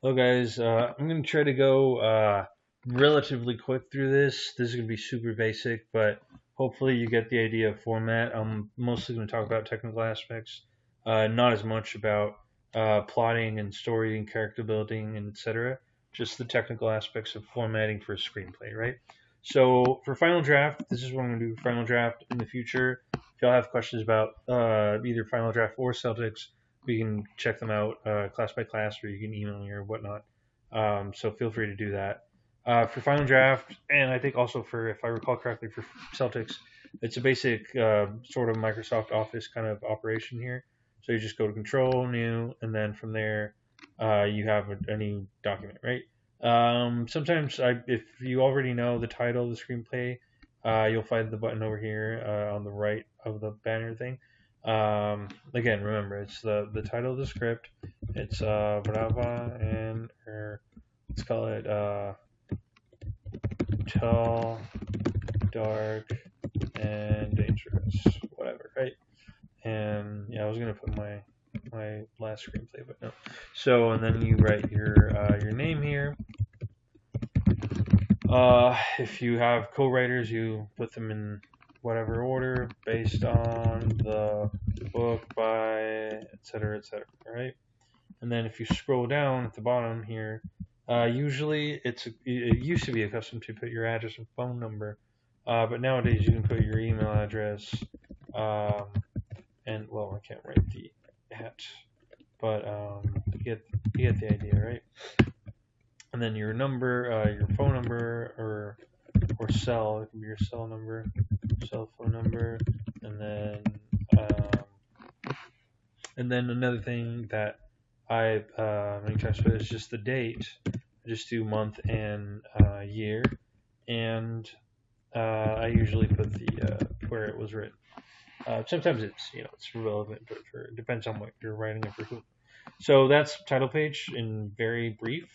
Hello, guys. I'm going to try to go relatively quick through this. This is going to be super basic, but hopefully you get the idea of format. I'm mostly going to talk about technical aspects, not as much about plotting and story and character building and etc. Just the technical aspects of formatting for a screenplay, right? So for Final Draft, this is what I'm going to do for Final Draft in the future. If y'all have questions about either Final Draft or Celtics, we can check them out class by class, or you can email me or whatnot. So feel free to do that. For Final Draft, and I think also for, if I recall correctly, for Celtics, it's a basic sort of Microsoft Office kind of operation here. So you just go to Control, New, and then from there you have a new document, right? Sometimes, if you already know the title of the screenplay, you'll find the button over here on the right of the banner thing. Again, remember, it's the title of the script. It's Brava and let's call it Tall, Dark, and Dangerous, whatever, right? And yeah, I was gonna put my last screenplay, but no. So and then you write your name here. If you have co-writers, you put them in whatever order based on the book by etc. Right? And then if you scroll down at the bottom here, usually it used to be accustomed to put your address and phone number, but nowadays you can put your email address, um, and well, I can't write the at, but you get the idea, right? And then your number, your phone number, or cell, it can be your cell number, cell phone number, and then another thing that I many times put is just the date. I just do month and year, and I usually put the where it was written. Sometimes it's relevant, but it depends on what you're writing and for who. So that's title page in very brief.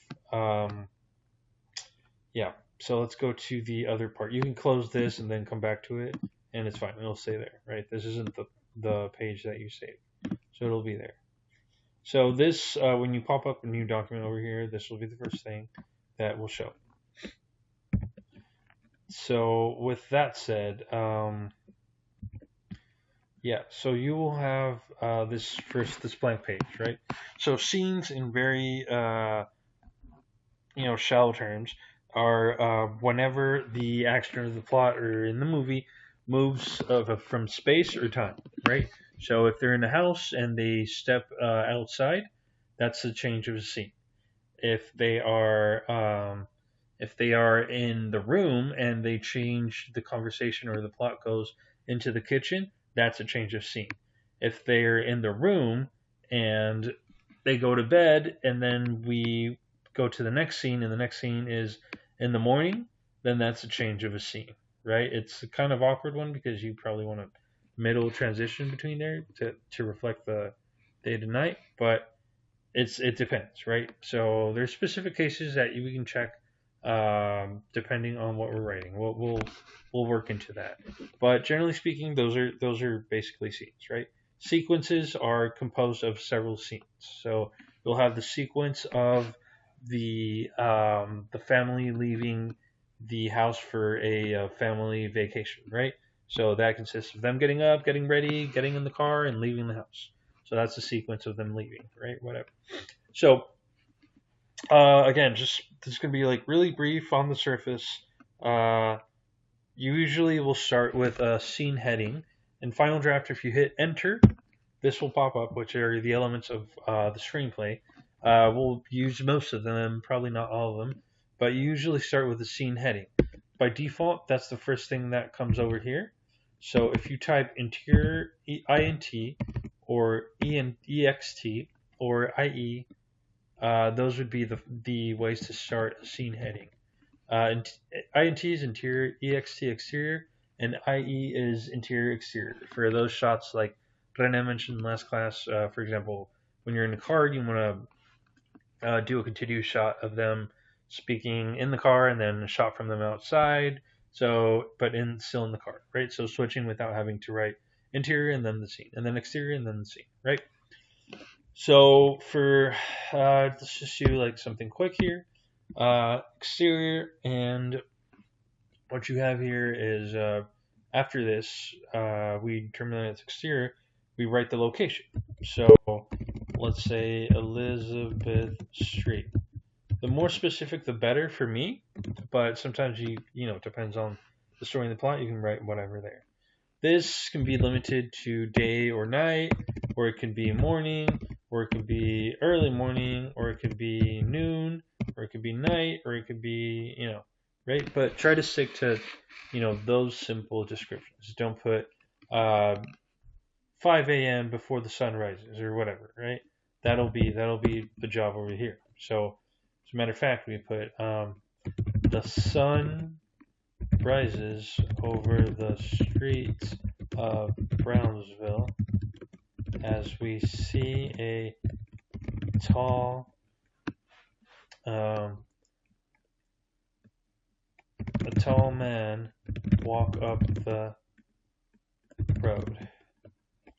Yeah. So let's go to the other part. You can close this and then come back to it, and it's fine. It'll stay there, right? This isn't the page that you saved, so it'll be there. So this, when you pop up a new document over here, this will be the first thing that will show. So with that said, yeah, so you will have this blank page, right? So scenes in very shallow terms are whenever the action or the plot or in the movie moves from space or time, right? So if they're in the house and they step outside, that's a change of a scene. If they are in the room and they change the conversation or the plot goes into the kitchen, that's a change of scene. If they're in the room and they go to bed and then we go to the next scene and the next scene is in the morning, then that's a change of a scene, right? It's a kind of awkward one because you probably want a middle transition between there to reflect the day to night, but it depends, right? So there's specific cases that we can check depending on what we're writing. We'll work into that, but generally speaking, those are basically scenes, right? Sequences are composed of several scenes. So you'll have the sequence of the family leaving the house for a family vacation, right? So that consists of them getting up, getting ready, getting in the car, and leaving the house. So that's the sequence of them leaving, right? Whatever. So again, just this is gonna be like really brief on the surface. You usually will start with a scene heading. In Final Draft, if you hit Enter, this will pop up, which are the elements of the screenplay. We'll use most of them, probably not all of them, but you usually start with a scene heading. By default, that's the first thing that comes over here. So if you type interior int or ext or ie, those would be the ways to start a scene heading. INT is interior, EXT exterior, and IE is interior exterior. For those shots like Rene mentioned in last class, for example, when you're in the car, you want to do a continuous shot of them speaking in the car and then a shot from them outside. So, but still in the car, right? So switching without having to write interior and then the scene, and then exterior and then the scene, right? So for let's just do like something quick here. Exterior, and what you have here is after this, we determine that it's exterior. We write the location. So let's say Elizabeth Street. The more specific, the better for me. But sometimes it depends on the story and the plot. You can write whatever there. This can be limited to day or night, or it can be morning, or it could be early morning, or it could be noon, or it could be night, or it could be, right? But try to stick to, those simple descriptions. Don't put 5 a.m. before the sun rises or whatever, right? That'll be the job over here. So, as a matter of fact, we put the sun rises over the streets of Brownsville as we see a tall man walk up the road,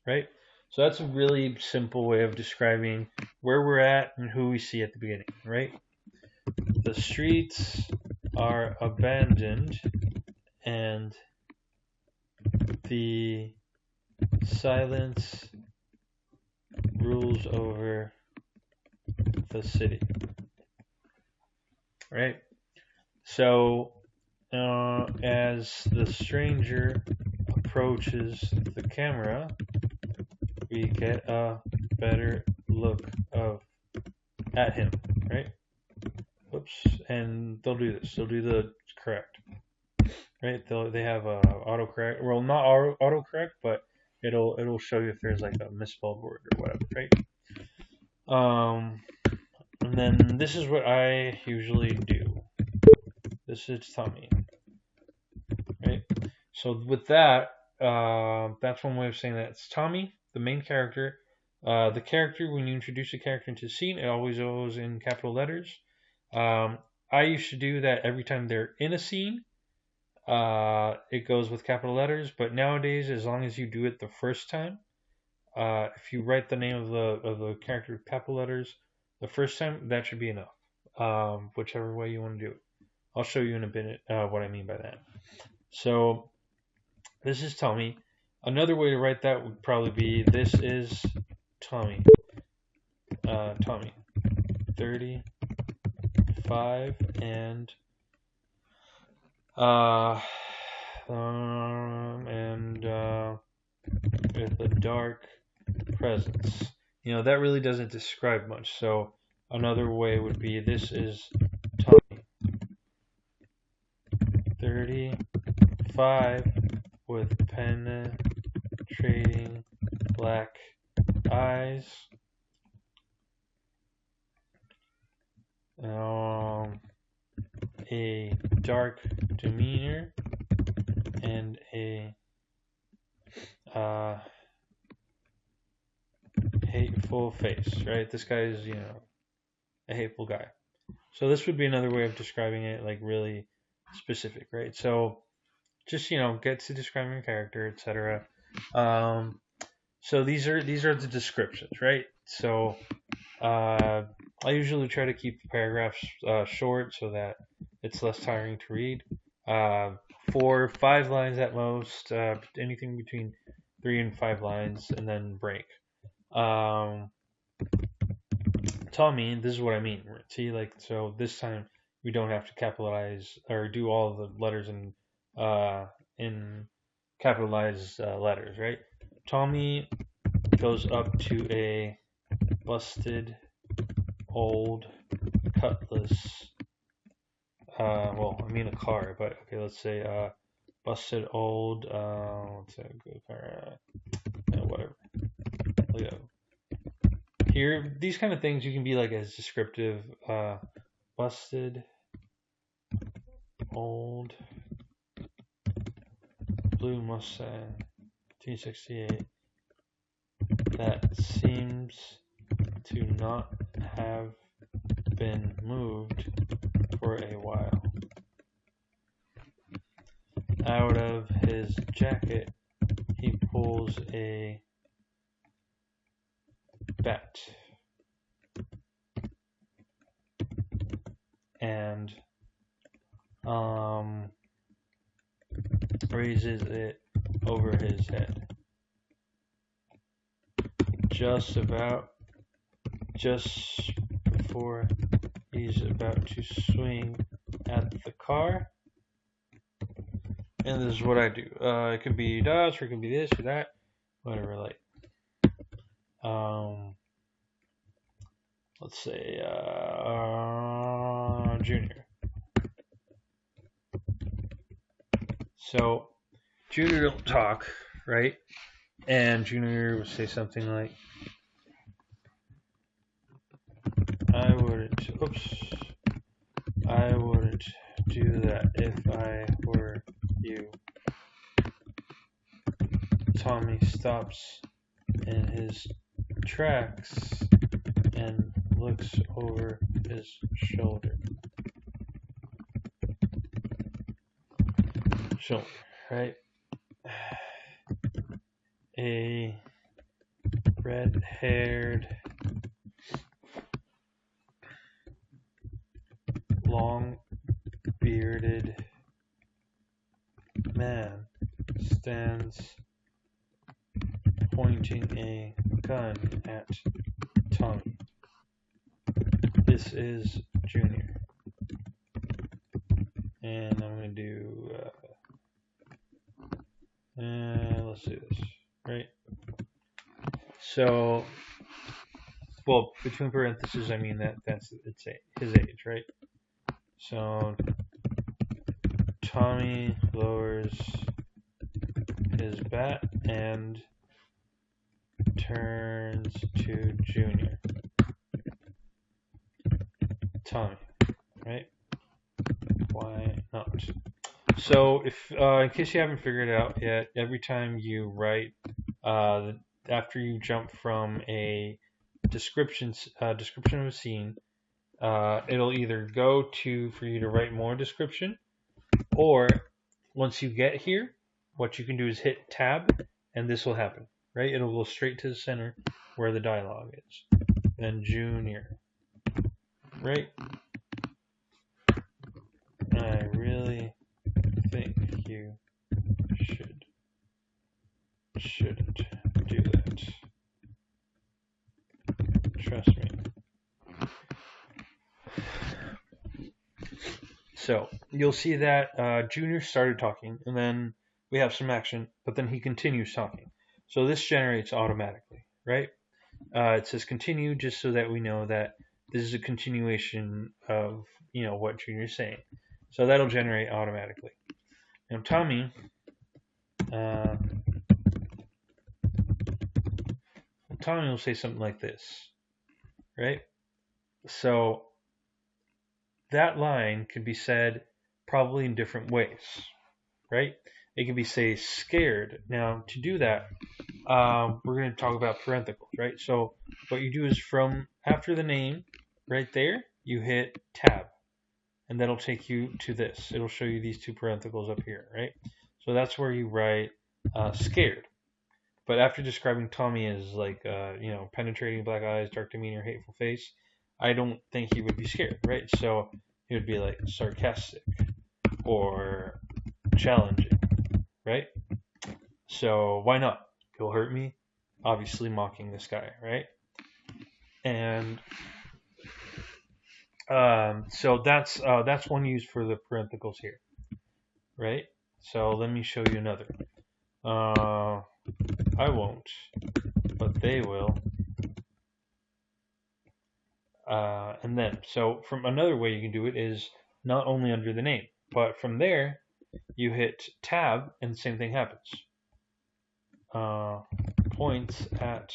right? So that's a really simple way of describing where we're at and who we see at the beginning, right? The streets are abandoned and the silence rules over the city, right? So as the stranger approaches the camera, we get a better look at him, right? Whoops, and they'll do this. They'll do the correct, right? They have autocorrect. Well, not autocorrect, but it'll show you if there's like a misspelled word or whatever, right? And then this is what I usually do. This is Tommy, right? So with that, that's one way of saying that. It's Tommy, the main character. The character, when you introduce a character into a scene, it always goes in capital letters. I used to do that every time they're in a scene. It goes with capital letters, but nowadays, as long as you do it the first time, if you write the name of the character with capital letters the first time, that should be enough. Whichever way you want to do it. I'll show you in a minute what I mean by that. So this is Tommy. Another way to write that would probably be this is Tommy. Tommy, 35 and with a dark presence. That really doesn't describe much. So another way would be this is Tommy, 35 with penetrating black eyes, a dark demeanor, and a hateful face, right? This guy is, a hateful guy. So this would be another way of describing it, like really specific, right? So just, get to describing a character, etc. So these are the descriptions, right? So I usually try to keep the paragraphs short so that it's less tiring to read. 4 or 5 lines at most, anything between 3 and 5 lines, and then break. Tommy, this is what I mean. See, so this time we don't have to capitalize or do all the letters in capitalized letters, right? Tommy goes up to a busted old Cutlass. A car, but okay, let's say busted old. Let's say a good car. Whatever. Yeah. Here, these kind of things you can be like as descriptive. Busted old blue Mustang 1968 that seems to not have been moved for a while. Out of his jacket, he pulls a bat. and raises it over his head. Just before he's about to swing at the car. And this is what I do. It can be dots, or it can be this or that, whatever. Like, let's say Junior. So Junior don't talk, right? And Junior would say something like, I wouldn't do that if I were you. Tommy stops in his tracks and looks over his shoulder. Right? A red-haired, long-bearded man stands pointing a gun at Tommy. This is Junior. And I'm going to do, let's do this, right? So, well, between parentheses, I mean that's his age, right? So, Tommy lowers his bat and turns to Junior. Tommy, right? Why not? So, if in case you haven't figured it out yet, every time you write, after you jump from a description of a scene, it'll either go to for you to write more description, or once you get here, what you can do is hit tab, and this will happen, right? It'll go straight to the center where the dialogue is. Then Junior, right? I really think you shouldn't do that. Trust me. So you'll see that Junior started talking, and then we have some action, but then he continues talking. So this generates automatically, right? It says continue just so that we know that this is a continuation of what Junior's saying. So that'll generate automatically. Now Tommy, Tommy will say something like this, right? So that line can be said probably in different ways, right? It can be, say, scared. Now, to do that, we're going to talk about parentheticals, right? So what you do is from after the name, right there, you hit tab, and that'll take you to this. It'll show you these two parentheticals up here, right? So that's where you write scared. But after describing Tommy as like, penetrating black eyes, dark demeanor, hateful face, I don't think he would be scared, right? So he would be like sarcastic or challenging, right? So why not? He'll hurt me, obviously mocking this guy, right? And so that's one use for the parentheticals here, right? So let me show you another. I won't, but they will. And then, so from another way you can do it is not only under the name, but from there you hit tab and the same thing happens. Points at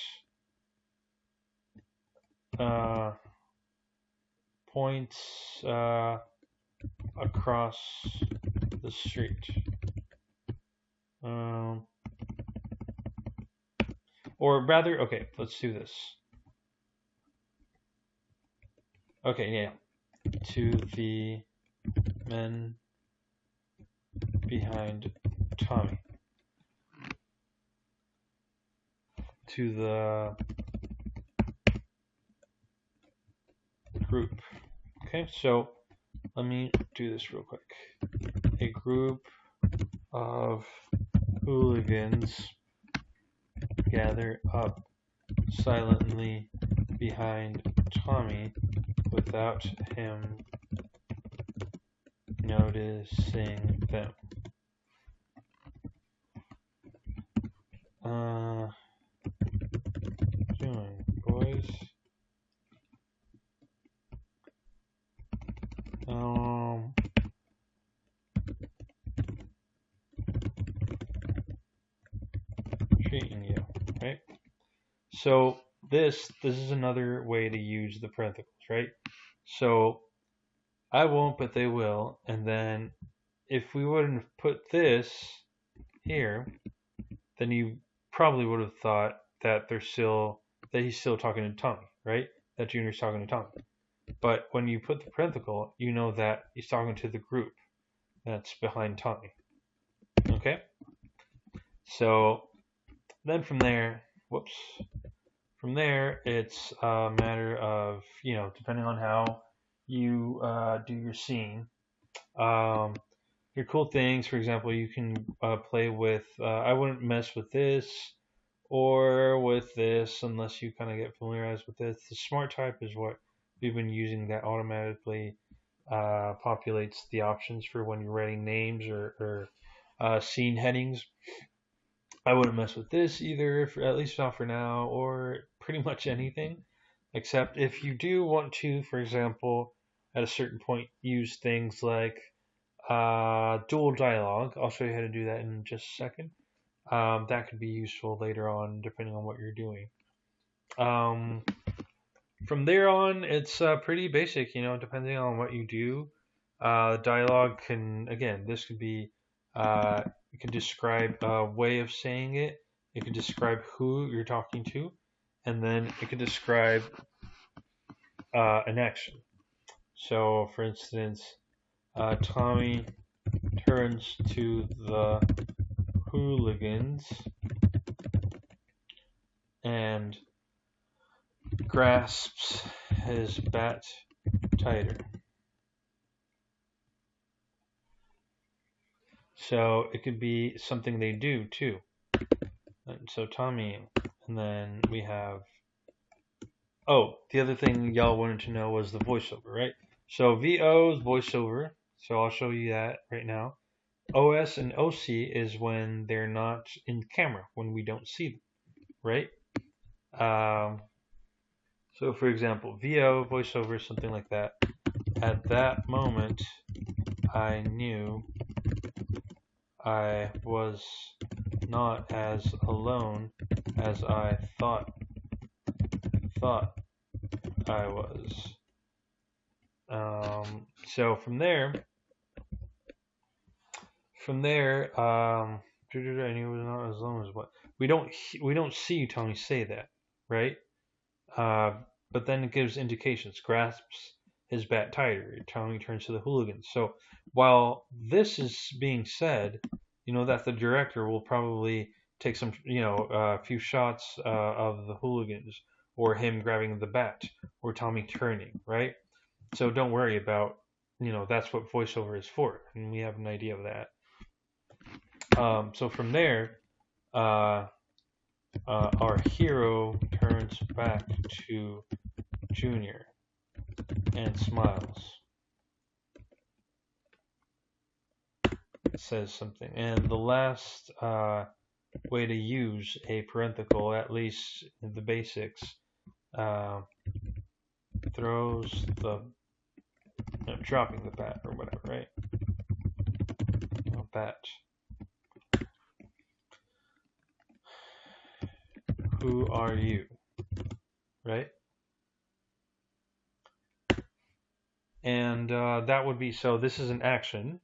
points across the street. Or rather, okay, let's do this. Okay, yeah. To the men behind Tommy. To the group. Okay, so Let me do this real quick. A group of hooligans gather up silently behind Tommy without him noticing them. Doing, boys. Treating you, right? So this is another way to use the parentheticals, right? So I won't, but they will, and then if we wouldn't have put this here, then you probably would have thought that he's still talking to Tommy, right? That Junior's talking to Tommy. But when you put the parenthetical, you know that he's talking to the group that's behind Tommy. Okay? So then from there, from there it's a matter of, depending on how you do your scene. Your cool things, for example, you can play with, I wouldn't mess with this or with this unless you kind of get familiarized with this. The smart type is what we've been using that automatically populates the options for when you're writing names or scene headings. I wouldn't mess with this either, at least not for now, or pretty much anything, except if you do want to, for example, at a certain point, use things like dual dialogue. I'll show you how to do that in just a second. That could be useful later on, depending on what you're doing. From there on, it's pretty basic, depending on what you do. Dialogue can, again, this could be, you can describe a way of saying it. It could describe who you're talking to, and then it could describe an action. So, for instance, Tommy turns to the hooligans and grasps his bat tighter. So it could be something they do too. And so Tommy, and then we have, the other thing y'all wanted to know was the voiceover, right? So VO is voiceover, so I'll show you that right now. OS and OC is when they're not in camera, when we don't see them, right? So for example, VO, voiceover, something like that. At that moment, I knew I was not as alone as I thought I was. So from there, I knew I was not as alone as what we don't see Tommy say that, right? But then it gives indications. Grasps his bat tighter. Tommy turns to the hooligans. So while this is being said, that the director will probably take some, a few shots of the hooligans, or him grabbing the bat, or Tommy turning, right? So don't worry about, that's what voiceover is for, and we have an idea of that. So from there, our hero turns back to Junior and smiles. Says something. And the last way to use a parenthetical, at least in the basics, throws the, dropping the bat or whatever, right? Bat. Who are you? Right? And that would be, so this is an action.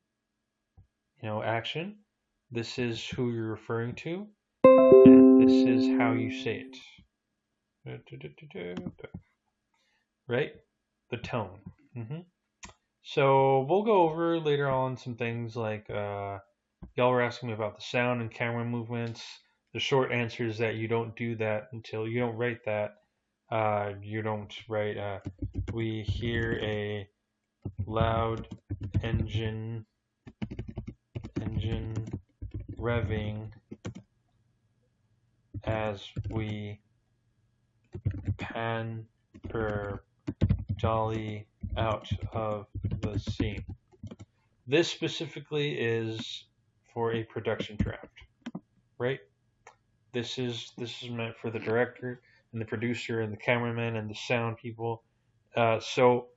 Action. This is who you're referring to. And this is how you say it. Right? The tone. So we'll go over later on some things like, y'all were asking me about the sound and camera movements. The short answer is that you don't do that until you don't write that. You don't write, we hear a loud engine revving as we pan per dolly out of the scene. This specifically is for a production draft, right? This is meant for the director and the producer and the cameraman and the sound people. So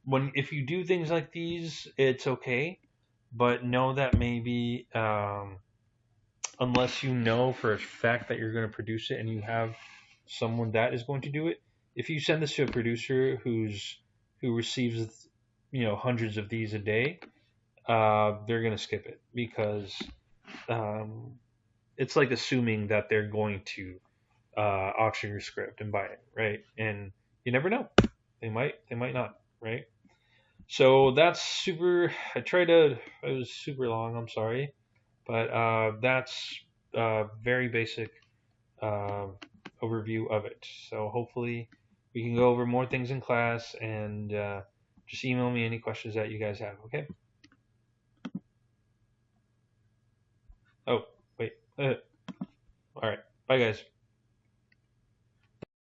if you do things like these, it's okay, but know that maybe unless you know for a fact that you're going to produce it and you have someone that is going to do it, if you send this to a producer who receives hundreds of these a day, they're going to skip it because it's like assuming that they're going to auction your script and buy it, right? And you never know. They might not, right? So that's super. It was super long. I'm sorry, but that's very basic uh, overview of it. So hopefully we can go over more things in class and just email me any questions that you guys have. Okay. Oh wait. All right. Bye guys.